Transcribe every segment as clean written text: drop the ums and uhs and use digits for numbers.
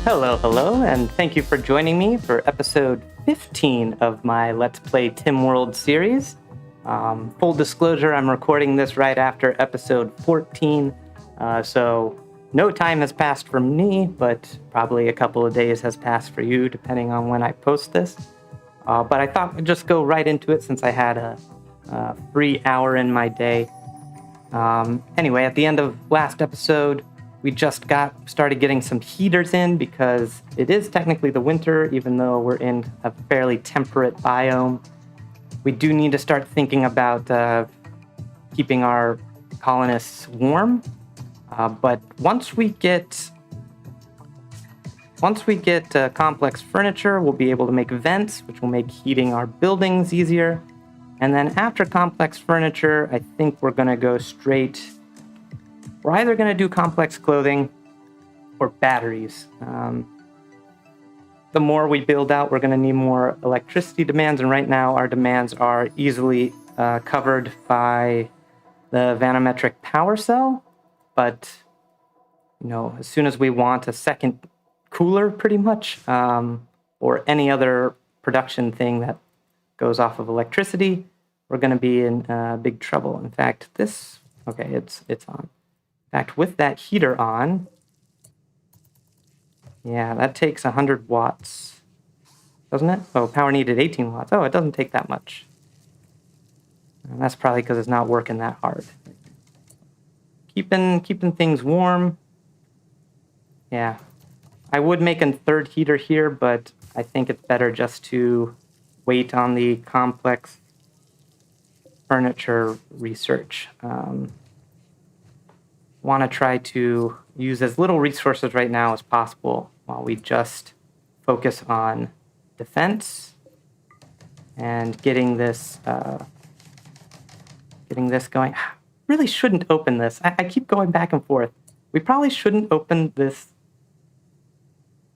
Hello, and thank you for joining me for episode 15 of my Let's Play TimWorld series. Full disclosure, I'm recording this right after episode 14, so no time has passed for me, but probably a couple of days has passed for you, depending on when I post this. But I thought I'd just go right into it since I had a free hour in my day. Anyway, at the end of last episode, we just started getting some heaters in because it is technically the winter, even though we're in a fairly temperate biome. We do need to start thinking about keeping our colonists warm. But once we get complex furniture, we'll be able to make vents, which will make heating our buildings easier. And then after complex furniture, I think we're going to go straight. We're either going to do complex clothing or batteries. The more we build out, we're going to need more electricity demands, and right now our demands are easily covered by the vanometric power cell. But, as soon as we want a second cooler, pretty much, or any other production thing that goes off of electricity, we're going to be in big trouble. In fact, it's on. In fact, with that heater on, yeah, that takes 100 watts, doesn't it? Oh, power needed 18 watts. Oh, it doesn't take that much. And that's probably because it's not working that hard. Keeping things warm. Yeah, I would make a third heater here, but I think it's better just to wait on the complex furniture research. Want to try to use as little resources right now as possible while we just focus on defense and getting this going. Really shouldn't open this. I keep going back and forth. We probably shouldn't open this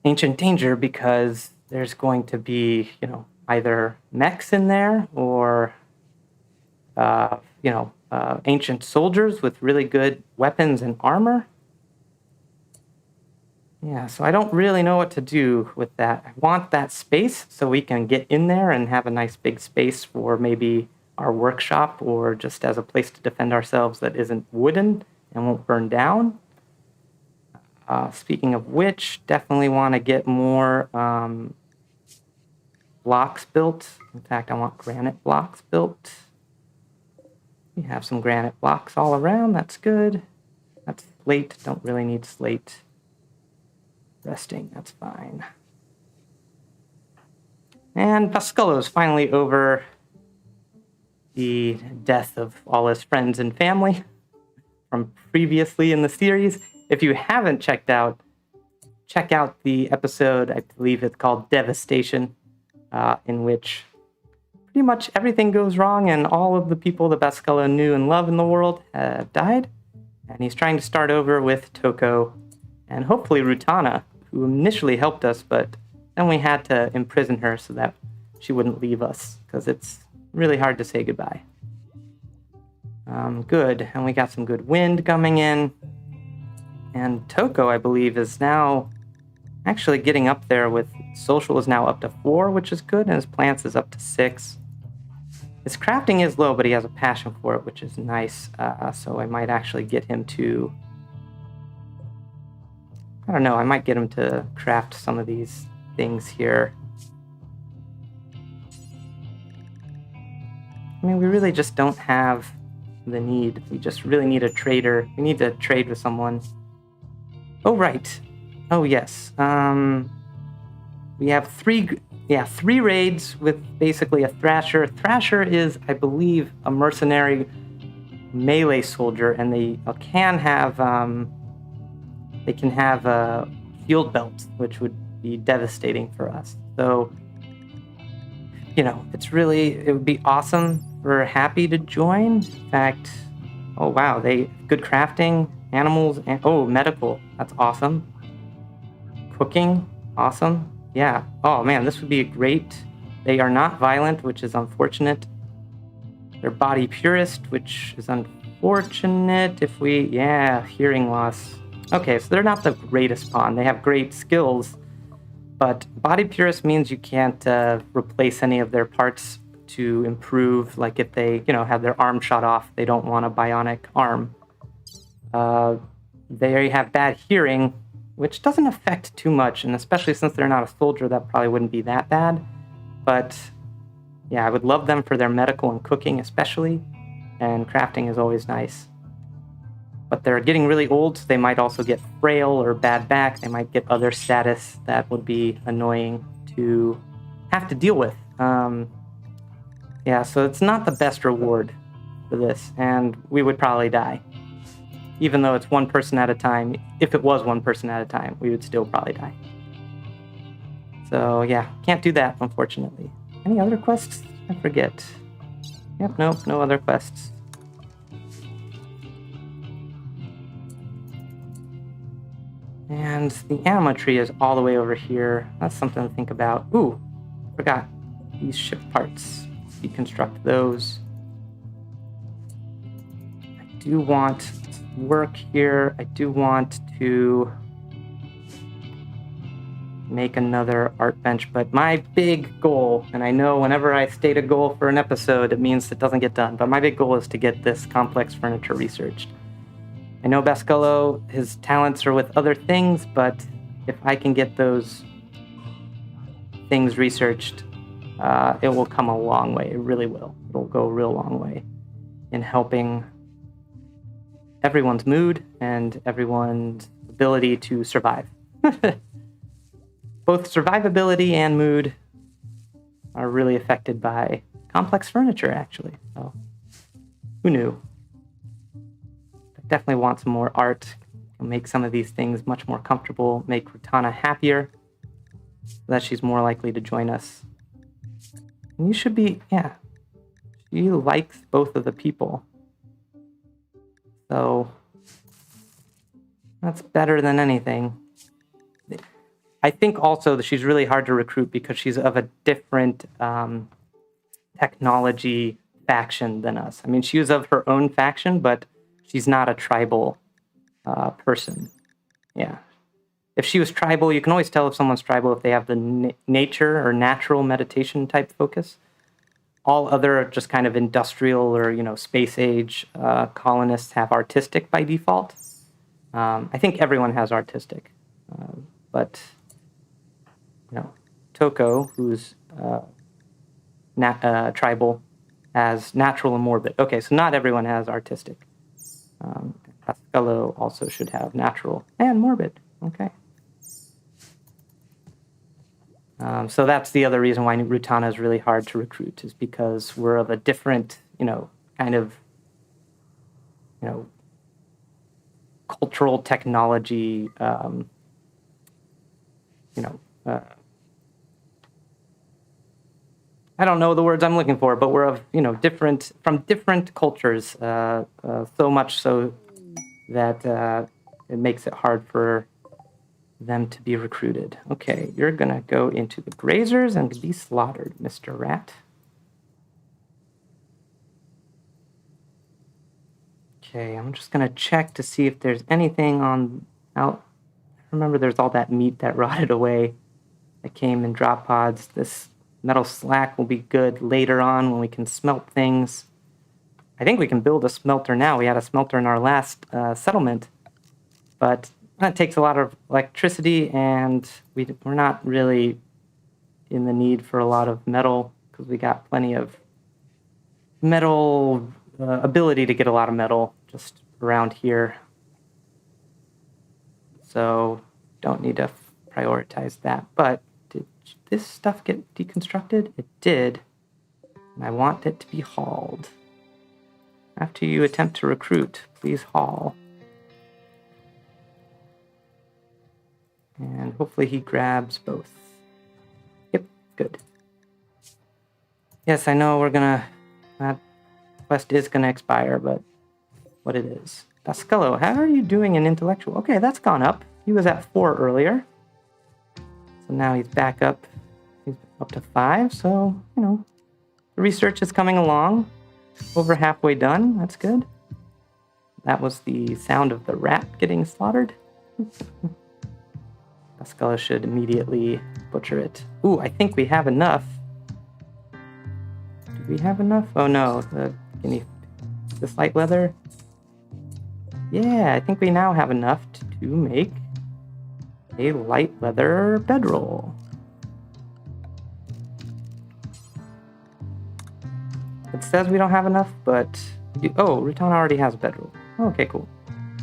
ancient danger because there's going to be, either mechs in there or, ancient soldiers with really good weapons and armor. Yeah, so I don't really know what to do with that. I want that space so we can get in there and have a nice big space for maybe our workshop or just as a place to defend ourselves that isn't wooden and won't burn down. Speaking of which, definitely want to get more blocks built. In fact, I want granite blocks built. We have some granite blocks all around. That's good. That's slate. Don't really need slate. Resting. That's fine. And Bascullo is finally over the death of all his friends and family from previously in the series. If you haven't check out the episode, I believe it's called Devastation, in which pretty much everything goes wrong and all of the people that Bascullo knew and loved in the world have died. And he's trying to start over with Toco and hopefully Rutana, who initially helped us, but then we had to imprison her so that she wouldn't leave us, because it's really hard to say goodbye. Good, and we got some good wind coming in. And Toco, I believe, is now actually getting up there with social is now up to 4, which is good, and his plants is up to 6. His crafting is low, but he has a passion for it, which is nice. So I might actually get him to... I don't know, I might get him to craft some of these things here. I mean, we really just don't have the need. We just really need a trader. We need to trade with someone. Oh, right. Oh, yes. We have three raids with basically a Thrasher. Thrasher is, I believe, a mercenary melee soldier, and they can have field belts, which would be devastating for us. So, it would be awesome. We're happy to join. In fact, oh wow, good crafting, animals, and medical. That's awesome. Cooking, awesome. Yeah. Oh man, this would be great. They are not violent, which is unfortunate. They're body purist, which is unfortunate. Hearing loss. Okay, so they're not the greatest pawn. They have great skills, but body purist means you can't replace any of their parts to improve. Like if they, have their arm shot off, they don't want a bionic arm. They have bad hearing, which doesn't affect too much, and especially since they're not a soldier, that probably wouldn't be that bad. But yeah, I would love them for their medical and cooking especially, and crafting is always nice. But they're getting really old, so they might also get frail or bad back. They might get other status that would be annoying to have to deal with. Yeah, so it's not the best reward for this, and we would probably die. Even though it's one person at a time, if it was one person at a time, we would still probably die. So yeah, can't do that, unfortunately. Any other quests? I forget. Yep, nope, no other quests. And the anima tree is all the way over here. That's something to think about. Ooh, forgot these ship parts. Deconstruct those. I do want work here. I do want to make another art bench, but my big goal, and I know whenever I state a goal for an episode, it means it doesn't get done, but my big goal is to get this complex furniture researched. I know Bascullo, his talents are with other things, but if I can get those things researched, it will come a long way. It really will. It'll go a real long way in helping everyone's mood and everyone's ability to survive. Both survivability and mood are really affected by complex furniture, actually. So, who knew? Definitely want some more art. Make some of these things much more comfortable, make Rutana happier, so that she's more likely to join us. And you should be, yeah, she likes both of the people. So that's better than anything. I think also that she's really hard to recruit because she's of a different technology faction than us. I mean, she was of her own faction, but she's not a tribal person. Yeah. If she was tribal, you can always tell if someone's tribal if they have the nature or natural meditation type focus. All other just kind of industrial or, space age colonists have artistic by default. I think everyone has artistic. But, Toco, who's tribal, has natural and morbid. Okay, so not everyone has artistic. Bascullo also should have natural and morbid. Okay. So that's the other reason why Rutana is really hard to recruit, is because we're of a different, kind of, cultural technology, I don't know the words I'm looking for, but we're of, from different cultures, so much so that it makes it hard for them to be recruited. Okay, you're gonna go into the grazers and be slaughtered, Mr. Rat. Okay, I'm just gonna check to see if there's anything out. Remember, there's all that meat that rotted away that came in drop pods. This metal slack will be good later on when we can smelt things. I think we can build a smelter now. We had a smelter in our last settlement, but that takes a lot of electricity, and we're not really in the need for a lot of metal because we got plenty of metal ability to get a lot of metal just around here. So don't need to prioritize that. But did this stuff get deconstructed? It did. And I want it to be hauled. After you attempt to recruit, please haul. And hopefully he grabs both. Yep, good. Yes, I know that quest is gonna expire, but what it is. Bascullo, how are you doing in intellectual? Okay, that's gone up. He was at 4 earlier. So now he's back up. He's up to 5, so, the research is coming along. Over halfway done, that's good. That was the sound of the rat getting slaughtered. Bascullo should immediately butcher it. Ooh, I think we have enough. Do we have enough? Oh no, this light leather? Yeah, I think we now have enough to make a light leather bedroll. It says we don't have enough, but... Oh, Rutana already has a bedroll. Okay, cool.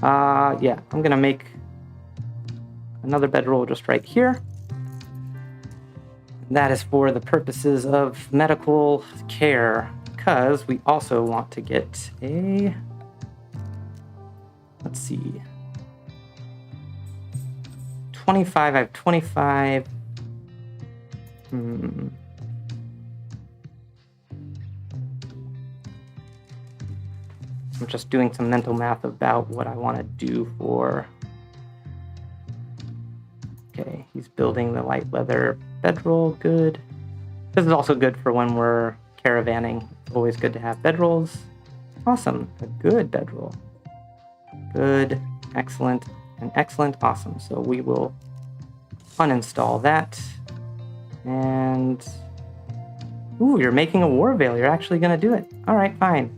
Yeah, I'm gonna make another bedroll just right here. That is for the purposes of medical care, because we also want to get a... Let's see. 25, I have 25. I'm just doing some mental math about what I want to do for... Okay, he's building the light leather bedroll, good. This is also good for when we're caravanning. It's always good to have bedrolls. Awesome, a good bedroll. Good, excellent, and excellent, awesome. So we will uninstall that. And... Ooh, you're making a war veil. You're actually going to do it. All right, fine.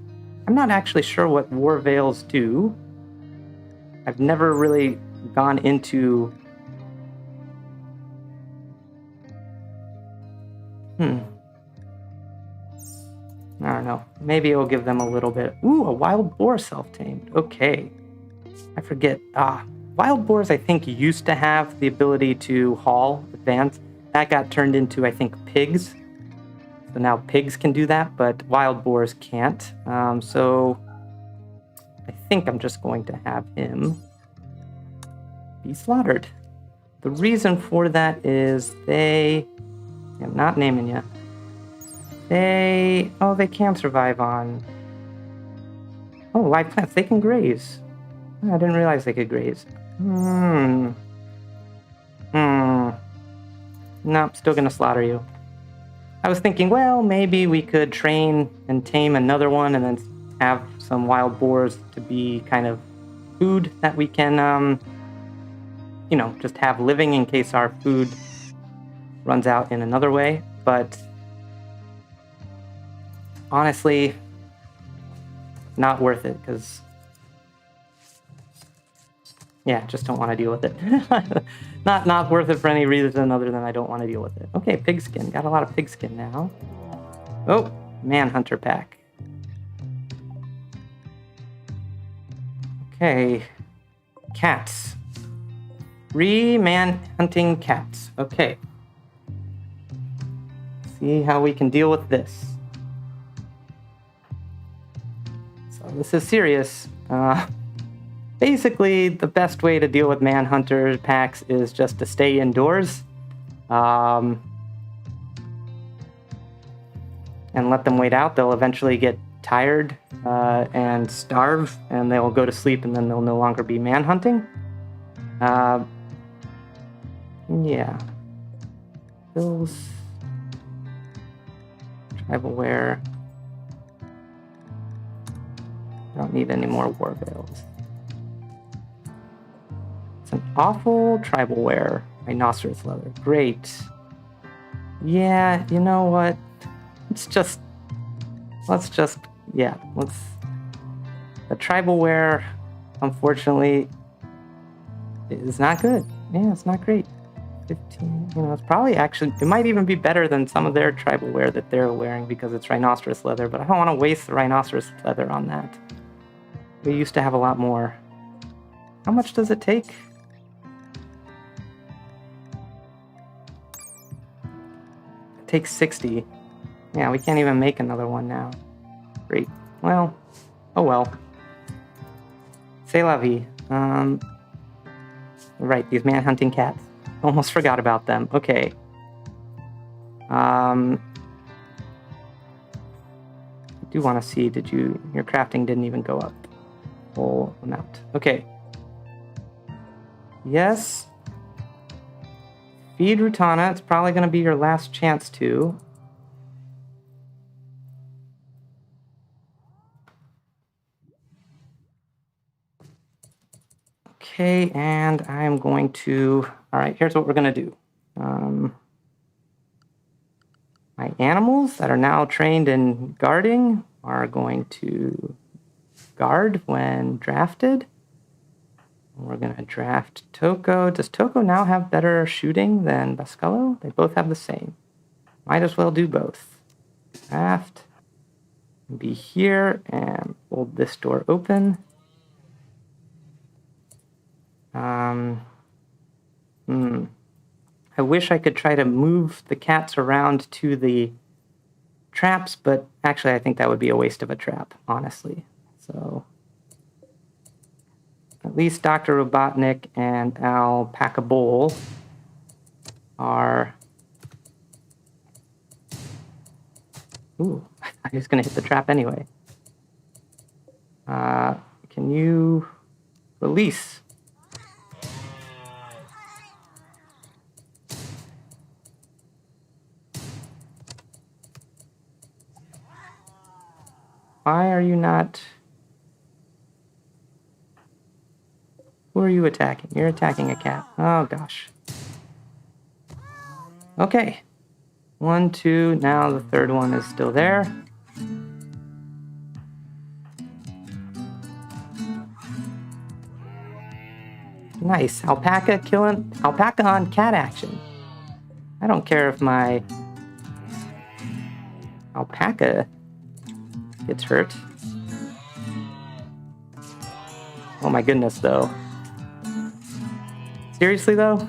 I'm not actually sure what war veils do. I've never really gone into... I don't know. Maybe it'll give them a little bit... Ooh, a wild boar self-tamed. Okay. I forget. Wild boars, I think, used to have the ability to haul, advance. That got turned into, I think, pigs. So now pigs can do that, but wild boars can't. So I think I'm just going to have him be slaughtered. The reason for that is I'm not naming you. They can survive on... Oh, live plants. They can graze. I didn't realize they could graze. No, I'm still gonna slaughter you. I was thinking, well, maybe we could train and tame another one and then have some wild boars to be kind of food that we can, just have living in case our food runs out in another way. But honestly, not worth it, because just don't want to deal with it. Not worth it for any reason other than I don't want to deal with it. Okay, pigskin. Got a lot of pigskin now. Oh, manhunter pack. Okay. Cats. 3 man-hunting cats. Okay. See how we can deal with this. So this is serious. Basically, the best way to deal with manhunter packs is just to stay indoors. And let them wait out. They'll eventually get tired and starve, and they'll go to sleep, and then they'll no longer be manhunting. Yeah. Bills. Tribal wear. Don't need any more war veils. It's an awful tribal wear. Rhinoceros leather. Great. Yeah, you know what? The tribal wear, unfortunately, is not good. Yeah, it's not great. 15, it's probably it might even be better than some of their tribal wear that they're wearing because it's rhinoceros leather, but I don't want to waste the rhinoceros leather on that. We used to have a lot more. How much does it take? It takes 60. Yeah, we can't even make another one now. Great. Well, oh well. C'est la vie. Right, these man-hunting cats. Almost forgot about them. Okay. I do want to see, your crafting didn't even go up. Full amount. Okay. Yes. Feed Rutana. It's probably going to be your last chance to. Okay, and I'm going to... All right, here's what we're going to do. My animals that are now trained in guarding are going to guard when drafted. We're going to draft Toco. Does Toco now have better shooting than Bascullo? They both have the same. Might as well do both. Draft. Be here and hold this door open. I wish I could try to move the cats around to the traps, but actually I think that would be a waste of a trap, honestly. So at least Dr. Robotnik and Alpaca Bowl are... Ooh, I was going to hit the trap anyway. Can you release? Why are you not... Who are you attacking? You're attacking a cat. Oh, gosh. Okay. 1, 2, now the third one is still there. Nice. Alpaca killing... Alpaca on cat action. I don't care if my alpaca gets hurt. Oh my goodness, though. Seriously, though?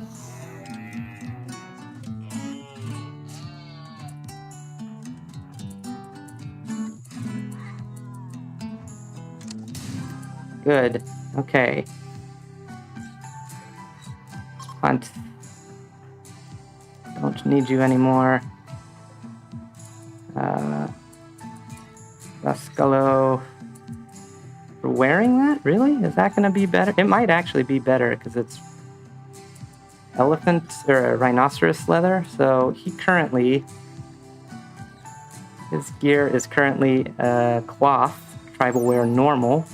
Good. Okay. Hunt. Don't need you anymore. Bascullo. For wearing that? Really? Is that going to be better? It might actually be better because it's elephant or rhinoceros leather. So he currently... His gear is currently cloth, tribal wear normal.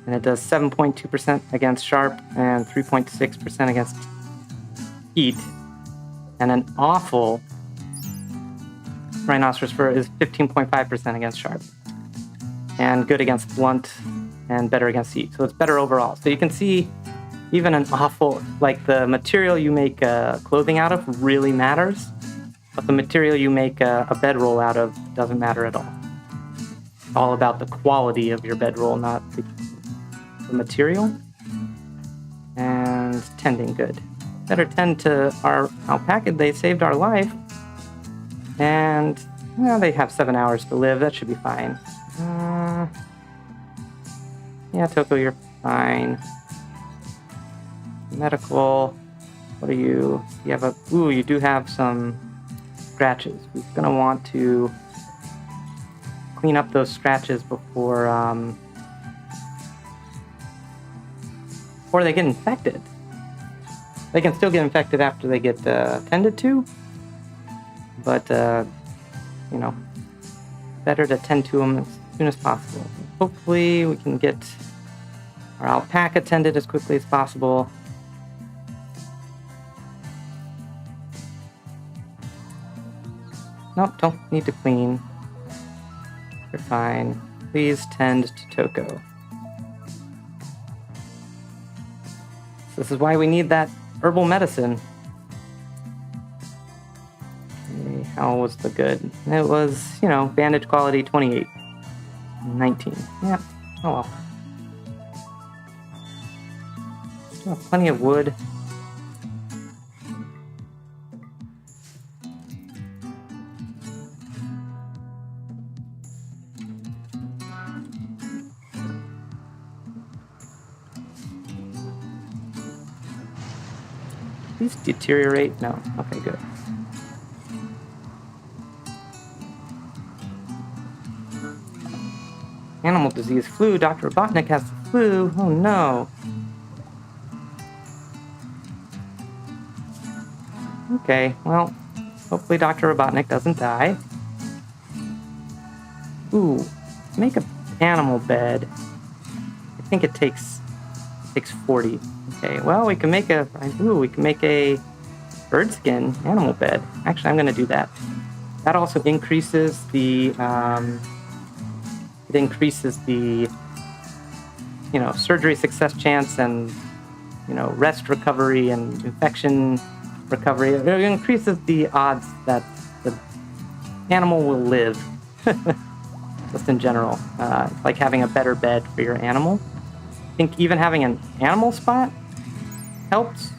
And it does 7.2% against sharp and 3.6% against heat. And an awful rhinoceros fur is 15.5% against sharp. And good against blunt and better against heat. So it's better overall. So you can see even an awful, like the material you make clothing out of really matters. But the material you make a bedroll out of doesn't matter at all. It's all about the quality of your bedroll, not the material. And tending, good. Better tend to our alpaca. They saved our life. And they have 7 hours to live. That should be fine. Yeah, Toco, you're fine. Medical. What are you? You have a... Ooh, you do have some scratches. We're going to want to clean up those scratches before they get infected. They can still get infected after they get tended to, but, better to tend to them as soon as possible. Hopefully we can get our alpaca tended as quickly as possible. Nope, don't need to clean. You're fine. Please tend to Toco. This is why we need that herbal medicine. Okay, how was the good? It was, bandage quality 28. 19. Yeah. Oh well. Still have plenty of wood. These deteriorate? No. Okay, good. Animal disease, flu. Dr. Robotnik has the flu. Oh no. Okay, well, hopefully Dr. Robotnik doesn't die. Ooh, make an animal bed. I think it takes Takes 40. Okay, well, we can make a bird skin animal bed. Actually, I'm going to do that. That also increases the surgery success chance and rest recovery and infection recovery. It increases the odds that the animal will live. Just in general, it's like having a better bed for your animal. I think even having an animal spot helps.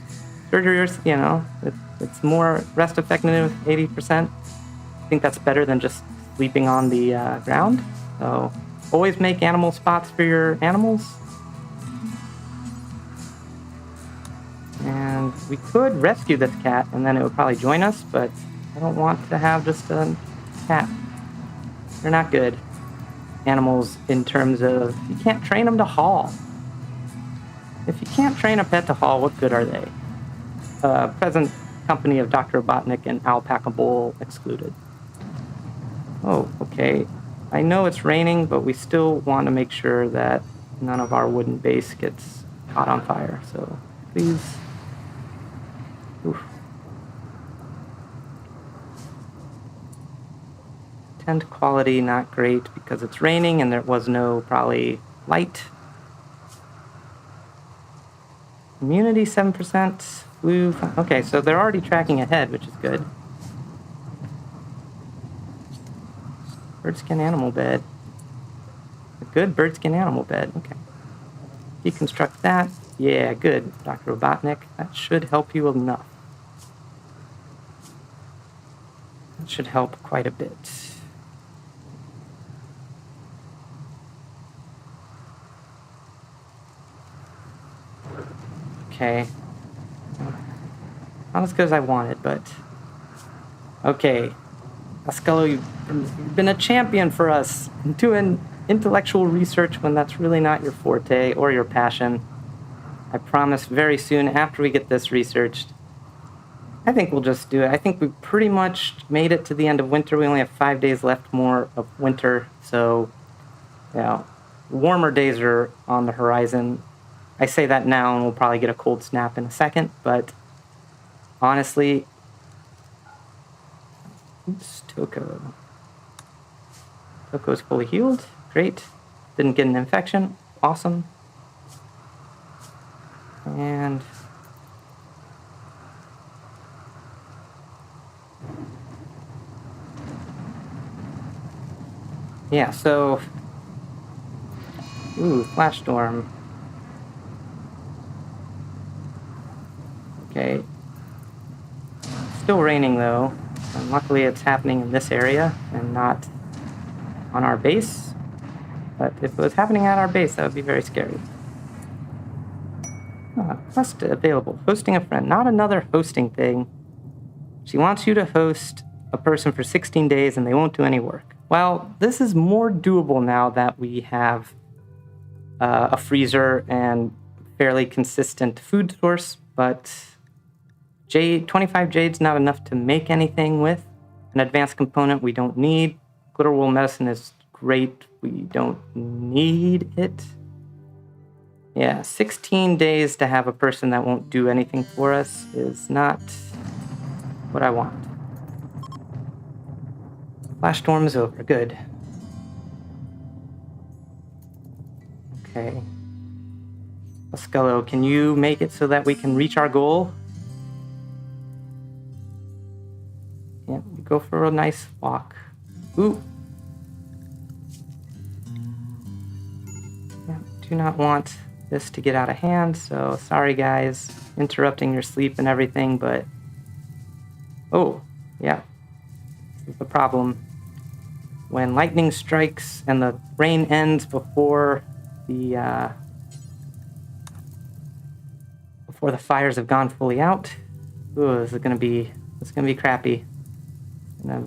Surgery, it's more rest effective, 80%. I think that's better than just sleeping on the ground. So always make animal spots for your animals. And we could rescue this cat and then it would probably join us, but I don't want to have just a cat. They're not good animals in terms of you can't train them to haul. If you can't train a pet to haul, what good are they? Present company of Dr. Robotnik and Alpaca Bowl excluded. Oh, okay. I know it's raining, but we still want to make sure that none of our wooden base gets caught on fire. So please. Oof. Tent quality not great because it's raining and there was no probably light. Immunity 7%, flu. Okay, so they're already tracking ahead, which is good. Birdskin animal bed. A good birdskin animal bed. Okay. Deconstruct that. Yeah, good, Dr. Robotnik. That should help you enough. That should help quite a bit. Okay. Not as good as I wanted, but... Okay. Bascullo, you've been a champion for us doing intellectual research when that's really not your forte or your passion. I promise very soon after we get this researched, I think we'll just do it. I think we pretty much made it to the end of winter. We only have 5 days left more of winter, so, warmer days are on the horizon. I say that now and we'll probably get a cold snap in a second, but honestly, oops, Toco. Toco's fully healed. Great. Didn't get an infection. Awesome. And yeah, so flash storm. Okay. Still raining though. And luckily it's happening in this area and not on our base. But if it was happening at our base, that would be very scary. Quest available. Hosting a friend. Not another hosting thing. She wants you to host a person for 16 days and they won't do any work. Well, this is more doable now that we have a freezer and fairly consistent food source, but 25 jade's not enough to make anything with. An advanced component we don't need. Glitter wool medicine is great. We don't need it. Yeah, 16 days to have a person that won't do anything for us is not what I want. Flash storm is over. Good. Okay. Bascullo, can you make it so that we can reach our goal? Yeah, go for a nice walk. Ooh. Yeah, do not want this to get out of hand, so sorry guys, interrupting your sleep and everything, but oh, yeah. This is the problem. When lightning strikes and the rain ends before the fires have gone fully out, this is gonna be crappy. And I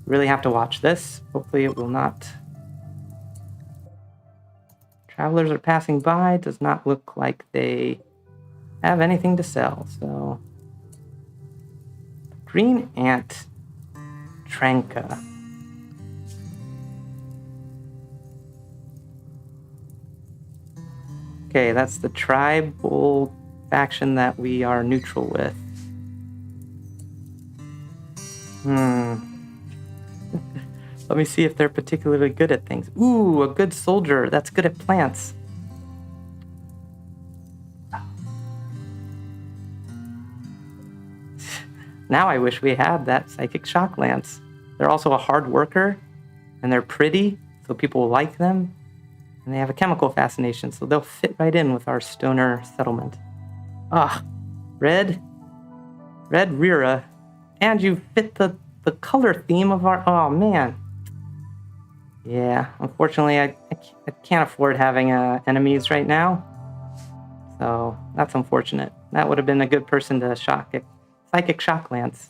really have to watch this. Hopefully it will not. Travelers are passing by. Does not look like they have anything to sell. So, green ant Tranca. Okay, that's the tribal faction that we are neutral with. Let me see if they're particularly good at things. Ooh, a good soldier. That's good at plants. Now I wish we had that psychic shock lance. They're also a hard worker, and they're pretty, so people will like them. And they have a chemical fascination, so they'll fit right in with our stoner settlement. Red Rira. And you fit the color theme of our... Oh, man. Yeah, unfortunately, I can't afford having enemies right now. So that's unfortunate. That would have been a good person to shock it. Psychic shock lance.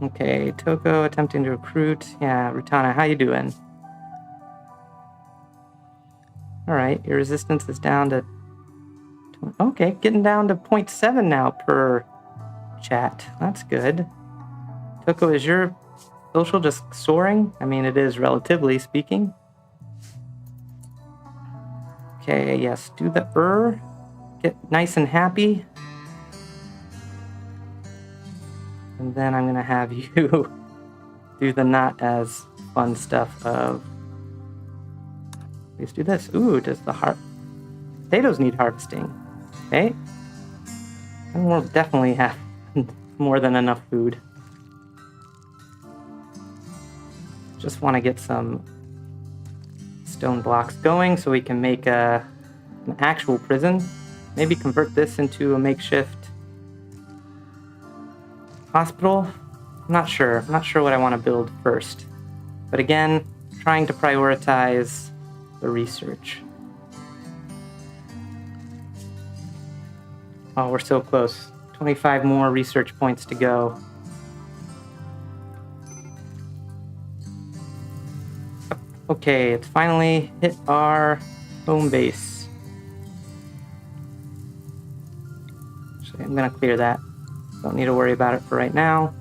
Okay, Toco attempting to recruit. Yeah, Rutana, how you doing? All right, your resistance is down to... Okay, getting down to 0.7 now per chat. That's good. Toco, is your social just soaring? I mean, it is relatively speaking. Okay, yes, do the get nice and happy. And then I'm gonna have you do the not as fun stuff of... Please do this. Ooh, does the potatoes need harvesting? Okay. And we'll definitely have more than enough food. Just want to get some stone blocks going so we can make an actual prison. Maybe convert this into a makeshift hospital. I'm not sure. I'm not sure what I want to build first. But again, trying to prioritize the research. Oh, we're so close. 25 more research points to go. Okay, it's finally hit our home base. Actually, I'm gonna clear that. Don't need to worry about it for right now.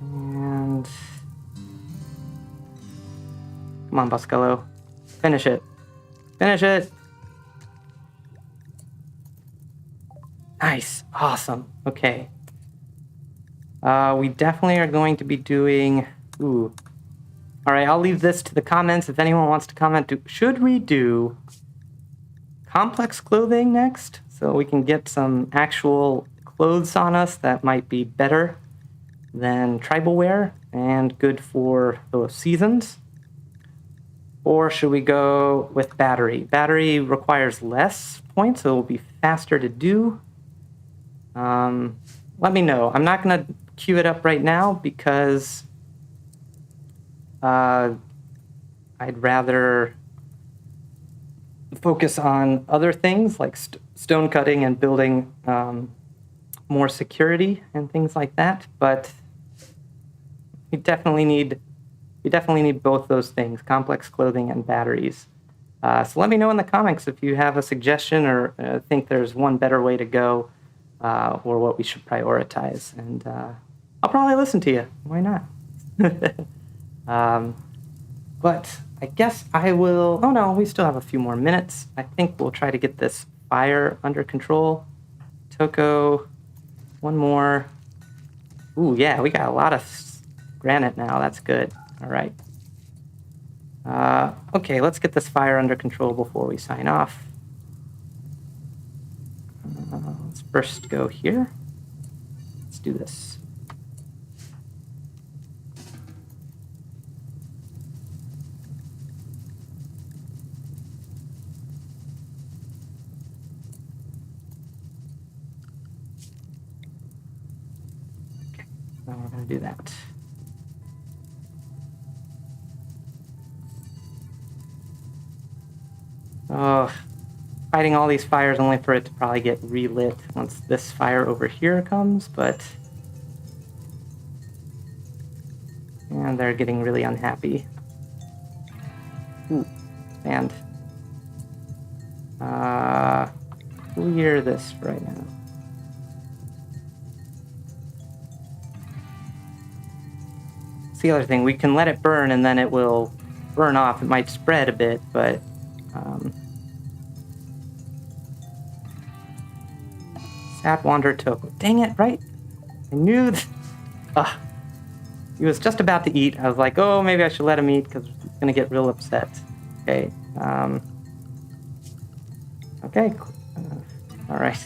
And... Come on, Bascullo. Finish it. Finish it! Nice. Awesome. Okay. We definitely are going to be doing... Ooh. All right, I'll leave this to the comments if anyone wants to comment. Should we do complex clothing next? So we can get some actual clothes on us that might be better than tribal wear and good for those seasons. Or should we go with battery? Battery requires less points, so it will be faster to do. Let me know. I'm not going to queue it up right now because I'd rather focus on other things like stone cutting and building more security and things like that. But we definitely need both those things: complex clothing and batteries. So let me know in the comments if you have a suggestion or think there's one better way to go, or what we should prioritize. And I'll probably listen to you. Why not? But I guess I will... Oh no, we still have a few more minutes. I think we'll try to get this fire under control. Toco, one more. Ooh, yeah, we got a lot of granite now. That's good. All right. Okay, let's get this fire under control before we sign off. Let's first go here. Let's do this. Okay, now we're going to do that. Oh, fighting all these fires only for it to probably get relit once this fire over here comes, but... And they're getting really unhappy. Ooh, and... clear this right now. That's the other thing. We can let it burn and then it will burn off. It might spread a bit, but Sad Wander Toco. Dang it, right? I knew he was just about to eat. I was like, oh, maybe I should let him eat because he's going to get real upset. Okay. Okay. All right.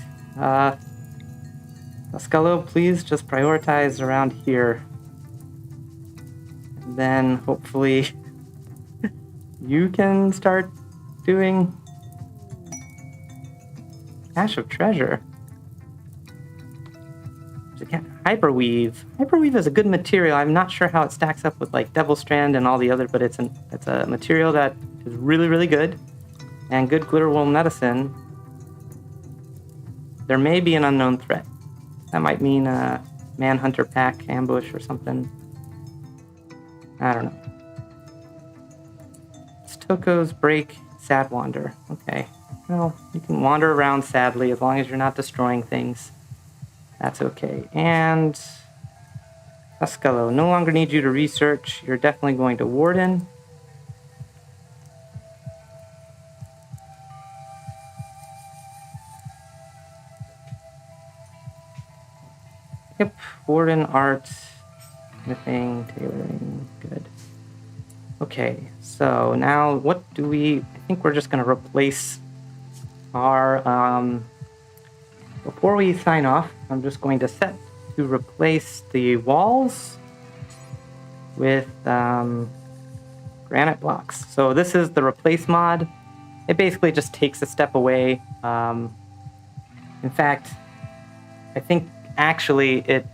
Bascullo, please just prioritize around here. And then hopefully you can start doing Cache of Treasure. Hyperweave. Hyperweave is a good material. I'm not sure how it stacks up with like Devil Strand and all the other, but it's a material that is really, really good. And good glitter wool medicine. There may be an unknown threat. That might mean a manhunter pack ambush or something. I don't know. It's Toco's break, sad wander. Okay. Well, you can wander around sadly as long as you're not destroying things. That's okay. And Bascullo, no longer need you to research. You're definitely going to Warden. Yep, Warden, art, smithing, tailoring, good. Okay, so now what do I think we're just going to replace our, before we sign off, I'm just going to set to replace the walls with granite blocks. So this is the replace mod. It basically just takes a step away. In fact, I think actually it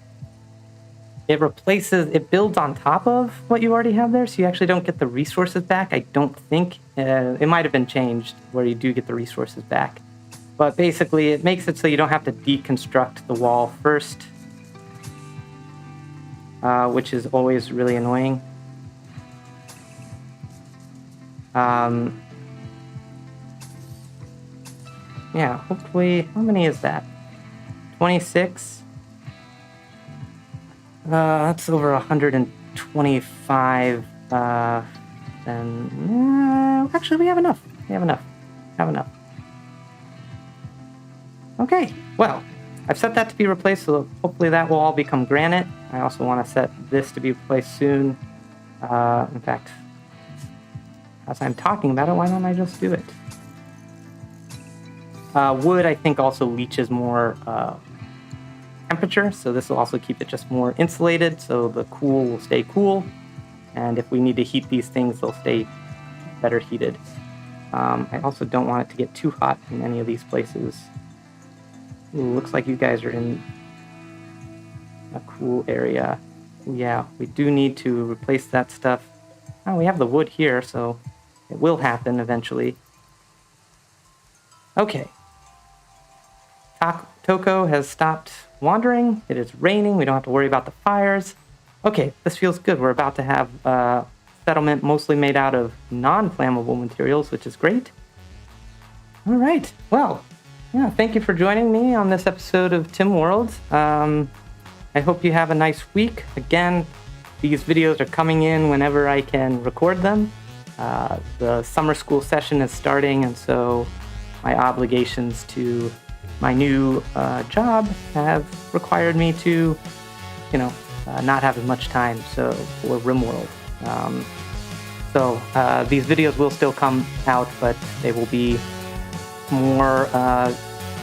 builds on top of what you already have there, so you actually don't get the resources back. I don't think. It might have been changed where you do get the resources back. But basically, it makes it so you don't have to deconstruct the wall first, which is always really annoying. Yeah, hopefully, how many is that? 26? That's over 125. Then actually, we have enough. Have enough. Okay, well, I've set that to be replaced, so hopefully that will all become granite. I also want to set this to be replaced soon. In fact, as I'm talking about it, why don't I just do it? Wood, I think, also leaches more temperature, so this will also keep it just more insulated, so the cool will stay cool. And if we need to heat these things, they'll stay better heated. I also don't want it to get too hot in any of these places. Ooh, looks like you guys are in a cool area. Yeah, we do need to replace that stuff. Oh, we have the wood here, so it will happen eventually. Okay. Toco has stopped wandering. It is raining. We don't have to worry about the fires. Okay, this feels good. We're about to have a settlement mostly made out of non-flammable materials, which is great. All right. Well, yeah, thank you for joining me on this episode of TimWorld. I hope you have a nice week. Again, these videos are coming in whenever I can record them. The summer school session is starting, and so my obligations to my new job have required me to, not have as much time for RimWorld. So these videos will still come out, but they will be more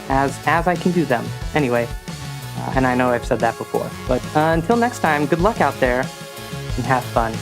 as I can do them. Anyway, and I know I've said that before. But until next time, good luck out there and have fun.